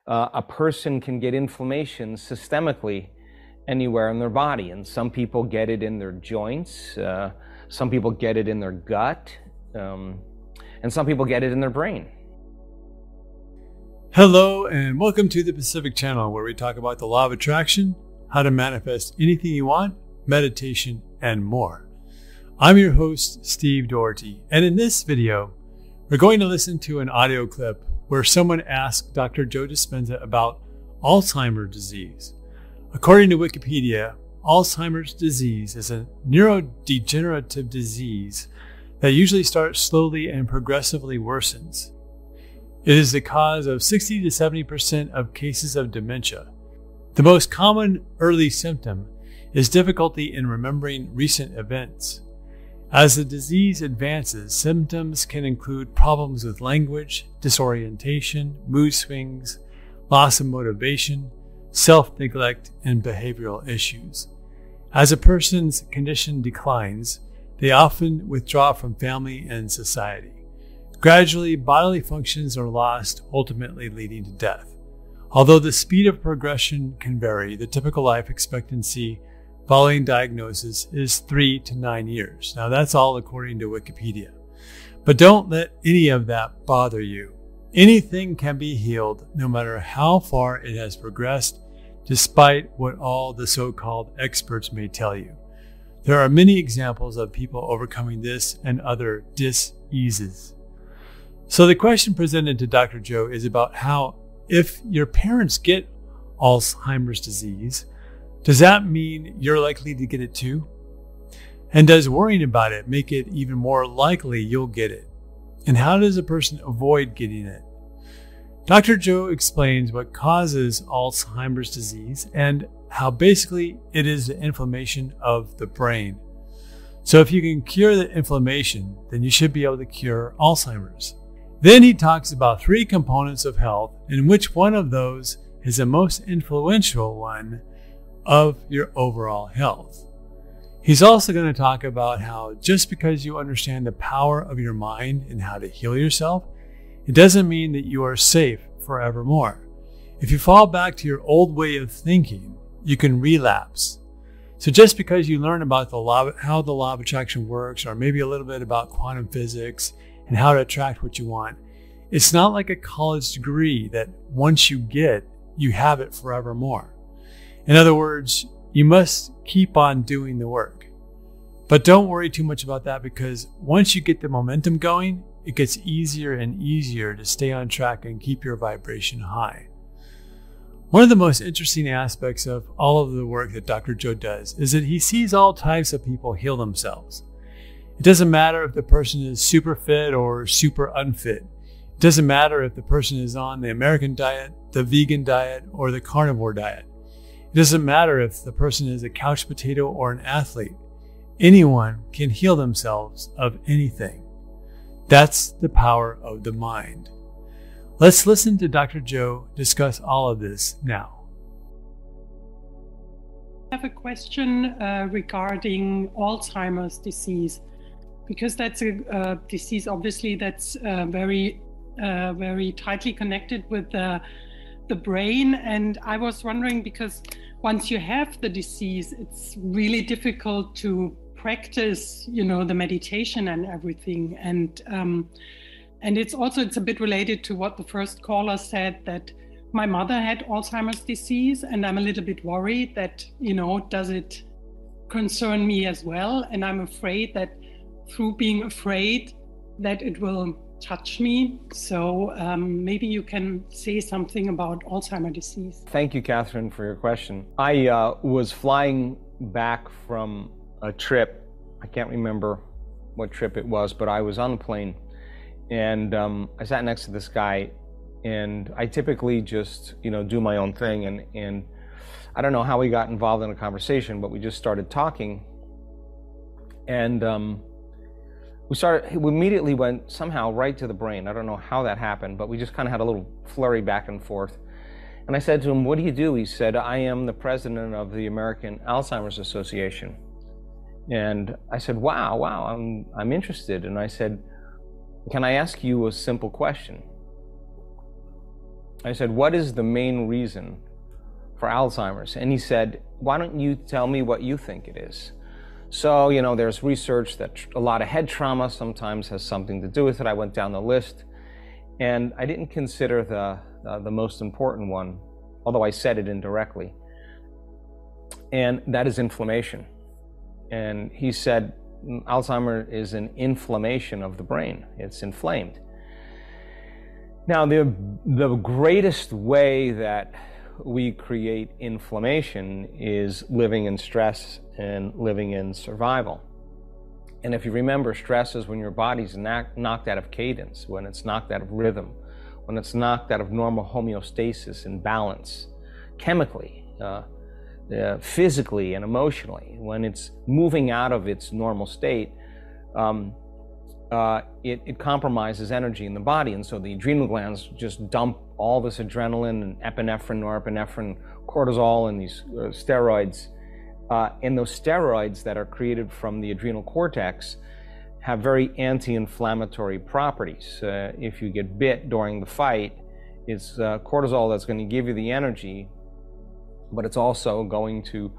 A person can get inflammation systemically anywhere in their body, and some people get it in their joints, some people get it in their gut, and some people get it in their brain. Hello and welcome to the Pacific Channel, where we talk about the law of attraction, how to manifest anything you want, meditation, and more. I'm your host, Steve Doherty, and in this video, we're going to listen to an audio clip where someone asked Dr. Joe Dispenza about Alzheimer's disease. According to Wikipedia, Alzheimer's disease is a neurodegenerative disease that usually starts slowly and progressively worsens. It is the cause of 60 to 70% of cases of dementia. The most common early symptom is difficulty in remembering recent events. As the disease advances, symptoms can include problems with language, disorientation, mood swings, loss of motivation, self-neglect, and behavioral issues. As a person's condition declines, they often withdraw from family and society. Gradually, bodily functions are lost, ultimately leading to death. Although the speed of progression can vary, the typical life expectancy following diagnosis is 3 to 9 years. Now that's all according to Wikipedia. But don't let any of that bother you. Anything can be healed no matter how far it has progressed, despite what all the so-called experts may tell you. There are many examples of people overcoming this and other diseases. So the question presented to Dr. Joe is about how, if your parents get Alzheimer's disease, does that mean you're likely to get it too? And does worrying about it make it even more likely you'll get it? And how does a person avoid getting it? Dr. Joe explains what causes Alzheimer's disease and how basically it is the inflammation of the brain. So if you can cure the inflammation, then you should be able to cure Alzheimer's. Then he talks about 3 components of health and which one of those is the most influential one of your overall health. He's also going to talk about how just because you understand the power of your mind and how to heal yourself, it doesn't mean that you are safe forevermore. If you fall back to your old way of thinking, you can relapse. So just because you learn about how the law of attraction works, or maybe a little bit about quantum physics and how to attract what you want, it's not like a college degree that once you get, you have it forevermore. In other words, you must keep on doing the work. But don't worry too much about that, because once you get the momentum going, it gets easier and easier to stay on track and keep your vibration high. One of the most interesting aspects of all of the work that Dr. Joe does is that he sees all types of people heal themselves. It doesn't matter if the person is super fit or super unfit. It doesn't matter if the person is on the American diet, the vegan diet, or the carnivore diet. It doesn't matter if the person is a couch potato or an athlete. Anyone can heal themselves of anything. That's the power of the mind. Let's listen to Dr. Joe discuss all of this now. I have a question regarding Alzheimer's disease, because that's a disease obviously that's very tightly connected with the brain. And I was wondering, because once you have the disease, it's really difficult to practice, the meditation and everything. And it's a bit related to what the first caller said, that my mother had Alzheimer's disease, and I'm a little bit worried that, does it concern me as well? And I'm afraid that through being afraid that it will touch me. So maybe you can say something about Alzheimer's disease. Thank you, Catherine, for your question. I was flying back from a trip. I can't remember what trip it was, but I was on the plane, and I sat next to this guy, and I typically just, do my own thing, and I don't know how we got involved in a conversation, but we just started talking, and we immediately went somehow right to the brain. I don't know how that happened, but we just kind of had a little flurry back and forth. And I said to him, "What do you do?" He said, "I am the president of the American Alzheimer's Association." And I said, wow, I'm interested. And I said, "Can I ask you a simple question?" I said, what is the main reason for Alzheimer's? And he said, why don't you tell me what you think it is? So, there's research that a lot of head trauma sometimes has something to do with it. I went down the list, and I didn't consider the most important one, although I said it indirectly, and that is inflammation. And he said, Alzheimer's is an inflammation of the brain. It's inflamed. Now, the greatest way that we create inflammation is living in stress and living in survival. And if you remember, stress is when your body's knocked out of cadence, when it's knocked out of rhythm, when it's knocked out of normal homeostasis and balance, chemically, physically and emotionally. When it's moving out of its normal state, it compromises energy in the body, and so the adrenal glands just dump all this adrenaline and epinephrine, norepinephrine, cortisol, and these steroids. And those steroids that are created from the adrenal cortex have very anti-inflammatory properties. If you get bit during the fight, it's cortisol that's going to give you the energy, but it's also going to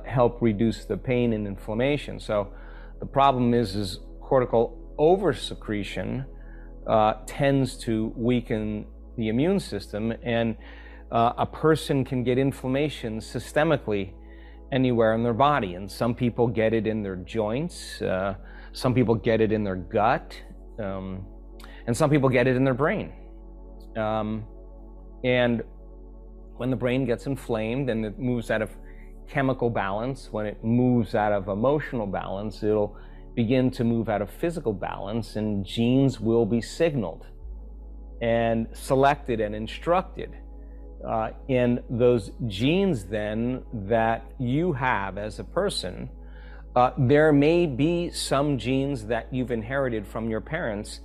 help reduce the pain and inflammation. So the problem is cortical oversecretion tends to weaken the immune system, and a person can get inflammation systemically anywhere in their body. And some people get it in their joints, some people get it in their gut, and some people get it in their brain. And when the brain gets inflamed and it moves out of chemical balance, when it moves out of emotional balance, it'll begin to move out of physical balance, and genes will be signaled and selected and instructed. And those genes then that you have as a person, there may be some genes that you've inherited from your parents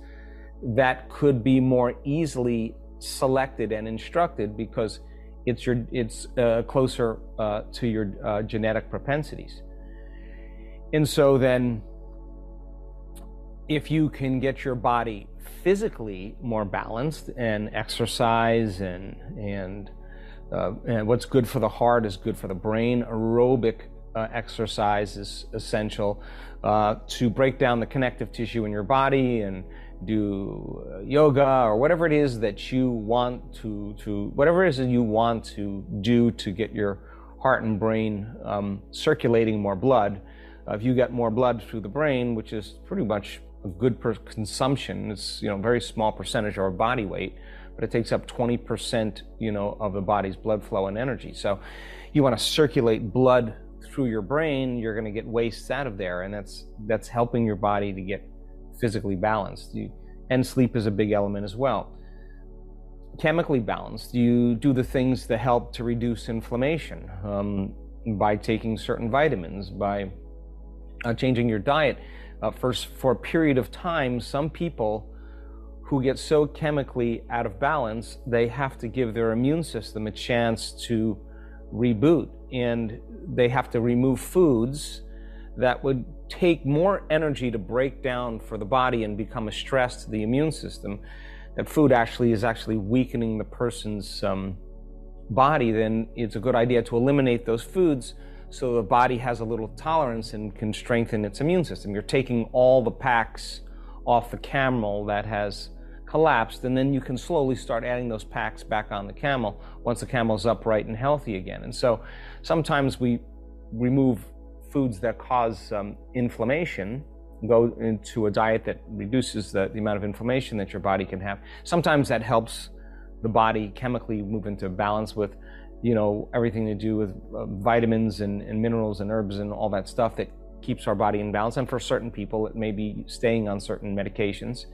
that could be more easily selected and instructed because it's closer to your genetic propensities. And so then, if you can get your body physically more balanced and exercise and what's good for the heart is good for the brain, aerobic exercise is essential to break down the connective tissue in your body, and do yoga or whatever it is that you want to whatever it is that you want to do to get your heart and brain circulating more blood. If you get more blood through the brain, which is pretty much a good consumption, it's very small percentage of our body weight, but it takes up 20% of the body's blood flow and energy. So you want to circulate blood through your brain, you're going to get waste out of there, and that's helping your body to get physically balanced. And sleep is a big element as well. Chemically balanced, you do the things that help to reduce inflammation by taking certain vitamins, by changing your diet. For a period of time, some people who get so chemically out of balance, they have to give their immune system a chance to reboot, and they have to remove foods that would take more energy to break down for the body and become a stress to the immune system. That food is actually weakening the person's body. Then it's a good idea to eliminate those foods so the body has a little tolerance and can strengthen its immune system. You're taking all the packs off the camel that has collapsed, and then you can slowly start adding those packs back on the camel once the camel's upright and healthy again. And so sometimes we remove foods that cause inflammation, go into a diet that reduces the amount of inflammation that your body can have. Sometimes that helps the body chemically move into balance with everything to do with vitamins and minerals and herbs and all that stuff that keeps our body in balance. And for certain people, it may be staying on certain medications.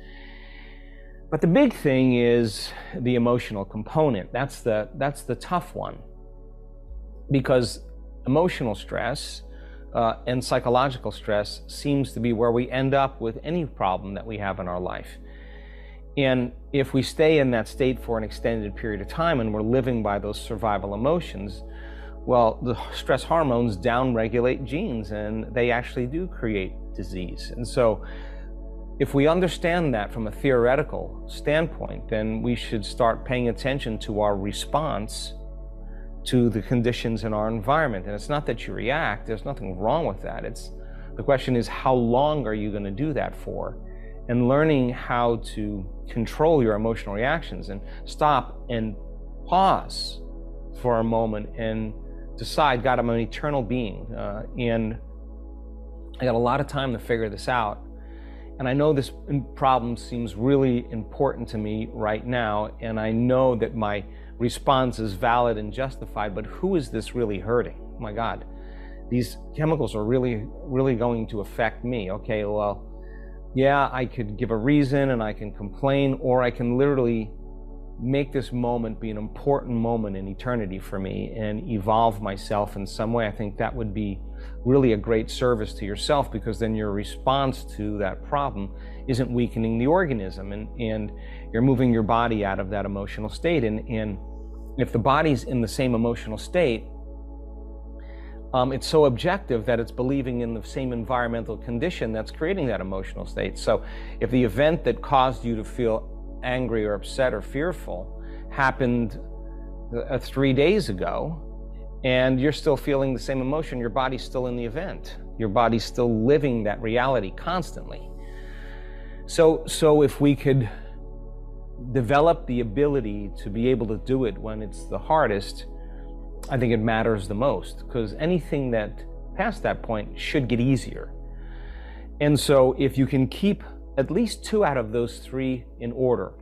But the big thing is the emotional component. That's the tough one, because emotional stress and psychological stress seems to be where we end up with any problem that we have in our life. And if we stay in that state for an extended period of time and we're living by those survival emotions, well, the stress hormones downregulate genes, and they actually do create disease. And so if we understand that from a theoretical standpoint, then we should start paying attention to our response to the conditions in our environment. And it's not that you react, there's nothing wrong with that. The question is, how long are you going to do that for? And learning how to control your emotional reactions and stop and pause for a moment and decide, God, I'm an eternal being, and I got a lot of time to figure this out. And I know this problem seems really important to me right now, and I know that my response is valid and justified, but who is this really hurting? Oh my God, these chemicals are really, really going to affect me. Okay, well, yeah, I could give a reason and I can complain, or I can literally make this moment be an important moment in eternity for me and evolve myself in some way. I think that would be really a great service to yourself, because then your response to that problem isn't weakening the organism, and you're moving your body out of that emotional state. And if the body's in the same emotional state, it's so objective that it's believing in the same environmental condition that's creating that emotional state. So if the event that caused you to feel angry or upset or fearful happened 3 days ago, and you're still feeling the same emotion, your body's still in the event. Your body's still living that reality constantly. So if we could develop the ability to be able to do it when it's the hardest, I think it matters the most, because anything that past that point should get easier. And so if you can keep at least 2 out of those 3 in order,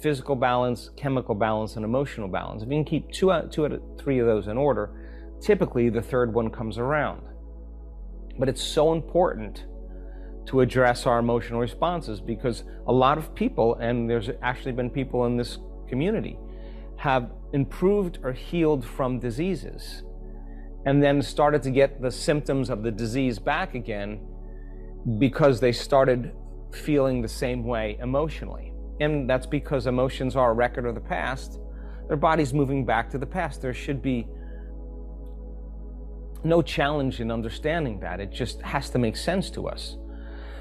physical balance, chemical balance, and emotional balance, if you can keep 2 out of 3 of those in order, typically the third one comes around. But it's so important to address our emotional responses, because a lot of people, and there's actually been people in this community, have improved or healed from diseases and then started to get the symptoms of the disease back again because they started feeling the same way emotionally. And that's because emotions are a record of the past. Their body's moving back to the past. There should be no challenge in understanding that. It just has to make sense to us.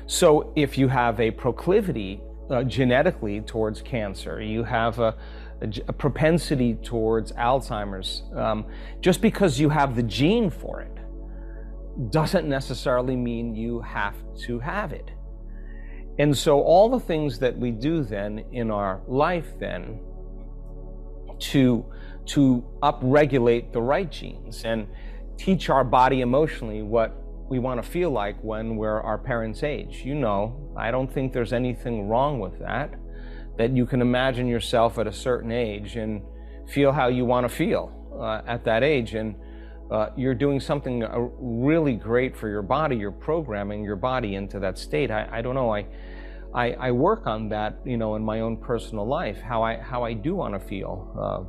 So if you have a proclivity genetically towards cancer, you have a propensity towards Alzheimer's, just because you have the gene for it doesn't necessarily mean you have to have it. And so all the things that we do then in our life then to upregulate the right genes and teach our body emotionally what we want to feel like when we're our parents' age. You know, I don't think there's anything wrong with that you can imagine yourself at a certain age and feel how you want to feel at that age. And you're doing something really great for your body. You're programming your body into that state. I don't know. I work on that, you know, in my own personal life, how I do want to feel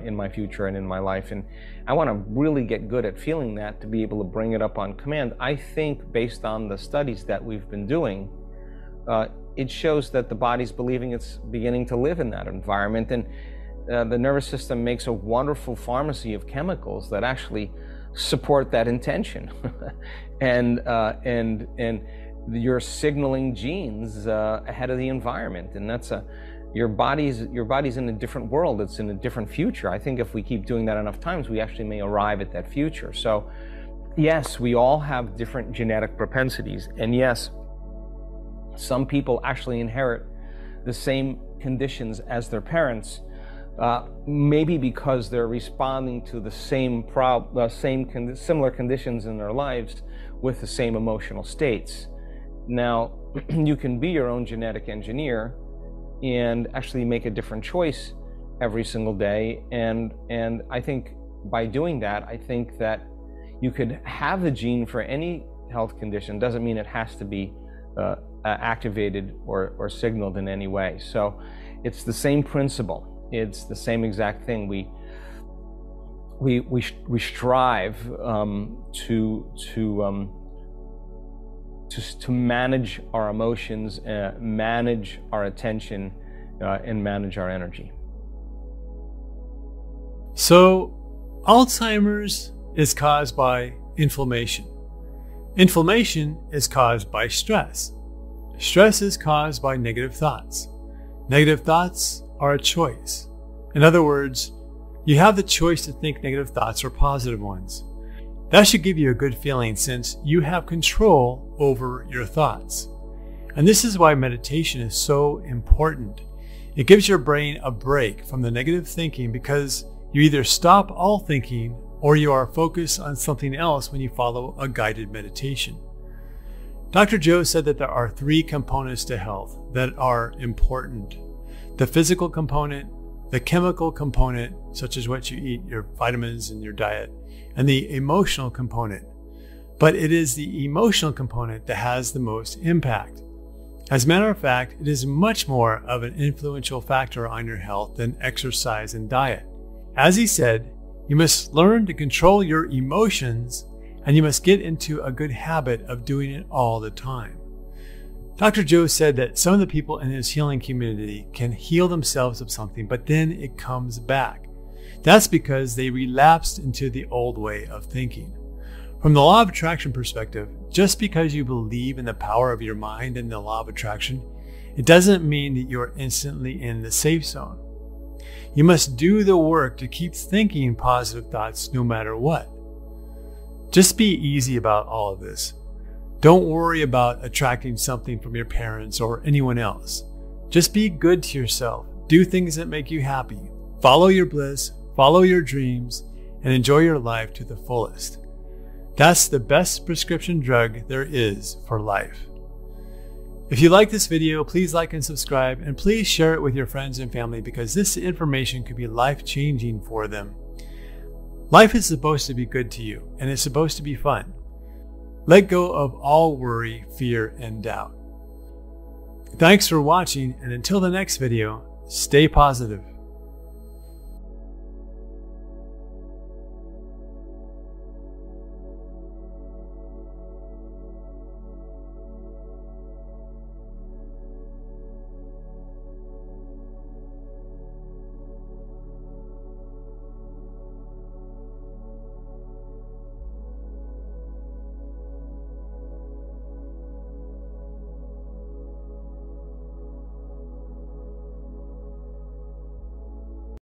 in my future and in my life. And I want to really get good at feeling that to be able to bring it up on command. I think based on the studies that we've been doing, it shows that the body's believing it's beginning to live in that environment. And the nervous system makes a wonderful pharmacy of chemicals that actually support that intention. and you're signaling genes ahead of the environment, and that's your body's in a different world. It's in a different future. I think if we keep doing that enough times, we actually may arrive at that future. So yes, we all have different genetic propensities, and yes, some people actually inherit the same conditions as their parents, maybe because they're responding to the similar conditions in their lives with the same emotional states. Now, you can be your own genetic engineer and actually make a different choice every single day. And I think by doing that, I think that you could have the gene for any health condition. Doesn't mean it has to be activated or signaled in any way. So it's the same principle. It's the same exact thing. We strive to manage our emotions, manage our attention, and manage our energy. So Alzheimer's is caused by inflammation. Inflammation is caused by stress. Stress is caused by negative thoughts. Negative thoughts are a choice. In other words, you have the choice to think negative thoughts or positive ones. That should give you a good feeling since you have control over your thoughts. And this is why meditation is so important. It gives your brain a break from the negative thinking because you either stop all thinking or you are focused on something else when you follow a guided meditation. Dr. Joe said that there are 3 components to health that are important: the physical component, the chemical component, such as what you eat, your vitamins and your diet, and the emotional component. But it is the emotional component that has the most impact. As a matter of fact, it is much more of an influential factor on your health than exercise and diet. As he said, you must learn to control your emotions, and you must get into a good habit of doing it all the time. Dr. Joe said that some of the people in his healing community can heal themselves of something, but then it comes back. That's because they relapsed into the old way of thinking. From the law of attraction perspective, just because you believe in the power of your mind and the law of attraction, it doesn't mean that you're instantly in the safe zone. You must do the work to keep thinking positive thoughts no matter what. Just be easy about all of this. Don't worry about attracting something from your parents or anyone else. Just be good to yourself. Do things that make you happy. Follow your bliss, follow your dreams, and enjoy your life to the fullest. That's the best prescription drug there is for life. If you like this video, please like and subscribe, and please share it with your friends and family because this information could be life-changing for them. Life is supposed to be good to you, and it's supposed to be fun. Let go of all worry, fear, and doubt. Thanks for watching, and until the next video, stay positive.